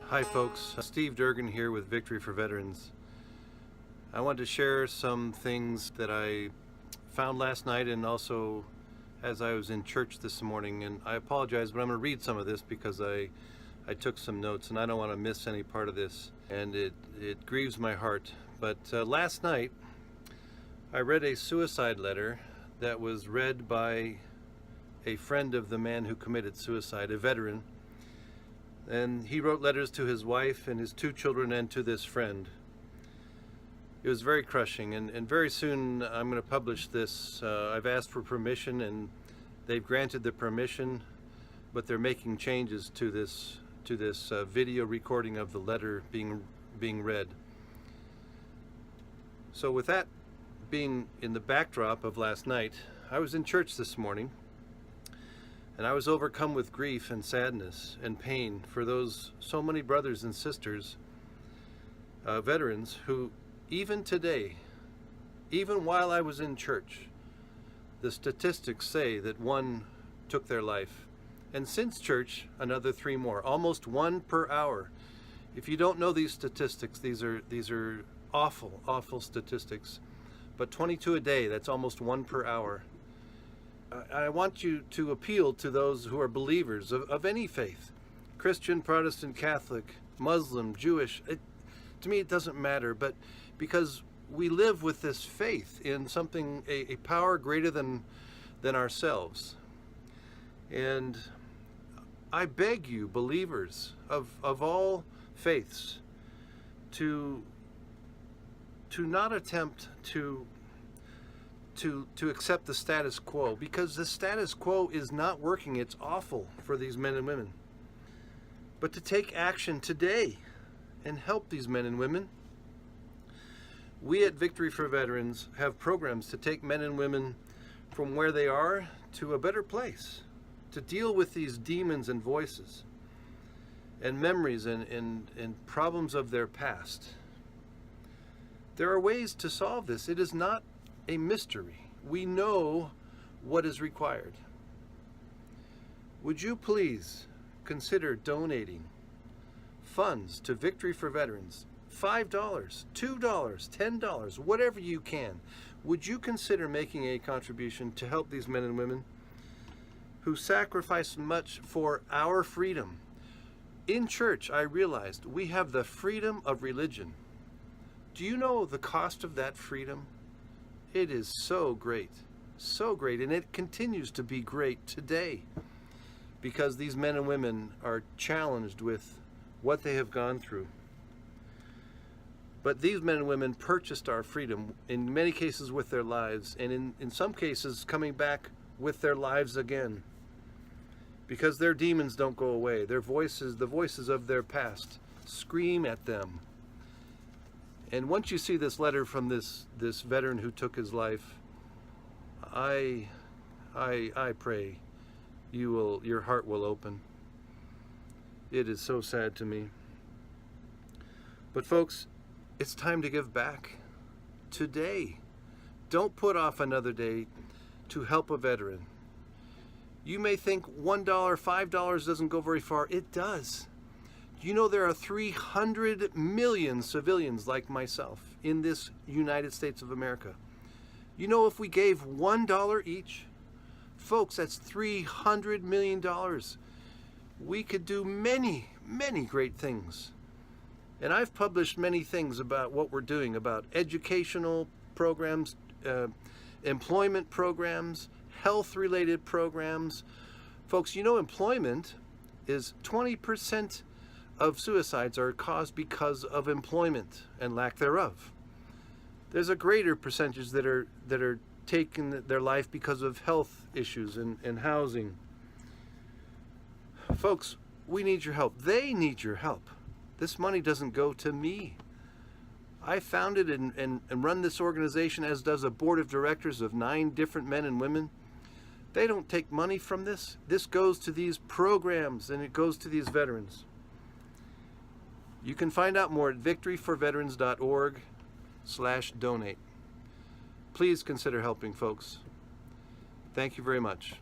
Hi folks, Steve Durgan here with Victory for Veterans. I wanted to share some things that I found last night and also as I was in church this morning, and I apologize, but I'm going to read some of this because I took some notes and I don't want to miss any part of this, and it grieves my heart. But last night I read a suicide letter that was read by a friend of the man who committed suicide, a veteran. And he wrote letters to his wife and his 2 children and to this friend. It was very crushing, and very soon I'm going to publish this. I've asked for permission and they've granted the permission, but they're making changes to this video recording of the letter being read. So with that being in the backdrop of last night, I was in church this morning, and I was overcome with grief and sadness and pain for those so many brothers and sisters, veterans, who even today, even while I was in church, the statistics say that 1 took their life. And since church, another 3 more, almost 1 per hour. If you don't know these statistics, these are awful, awful statistics. But 22 a day, that's almost 1 per hour. I want you to appeal to those who are believers of any faith, Christian, Protestant, Catholic, Muslim, Jewish. To me it doesn't matter, but because we live with this faith in something, a power greater than ourselves. And I beg you, believers of all faiths, to not attempt to accept the status quo, because the status quo is not working. It's awful for these men and women. But to take action today and help these men and women. We at Victory for Veterans have programs to take men and women from where they are to a better place, to deal with these demons and voices and memories and problems of their past. There are ways to solve this. It is not a mystery. We know what is required. Would you please consider donating funds to Victory for Veterans? $5, $2, $10, whatever you can. Would you consider making a contribution to help these men and women who sacrifice much for our freedom? In church, I realized we have the freedom of religion. Do you know the cost of that freedom? It is so great, and it continues to be great today because these men and women are challenged with what they have gone through. But these men and women purchased our freedom, in many cases with their lives, and in some cases coming back with their lives again, because their demons don't go away. Their voices, the voices of their past, scream at them. And once you see this letter from this veteran who took his life, I pray your heart will open. It is so sad to me. But folks, it's time to give back today. Don't put off another day to help a veteran. You may think $1, $5 doesn't go very far. It does. You know, there are 300 million civilians like myself in this United States of America. You know, if we gave $1 each, folks, that's $300 million. We could do many, many great things. And I've published many things about what we're doing, about educational programs, employment programs, health-related programs. Folks, you know, employment is 20% of suicides are caused because of employment and lack thereof. There's a greater percentage that are taking their life because of health issues and housing. Folks, we need your help. They need your help. This money doesn't go to me. I founded and run this organization, as does a board of directors of 9 different men and women. They don't take money from this. This goes to these programs and it goes to these veterans. You can find out more at victoryforveterans.org/donate. Please consider helping, folks. Thank you very much.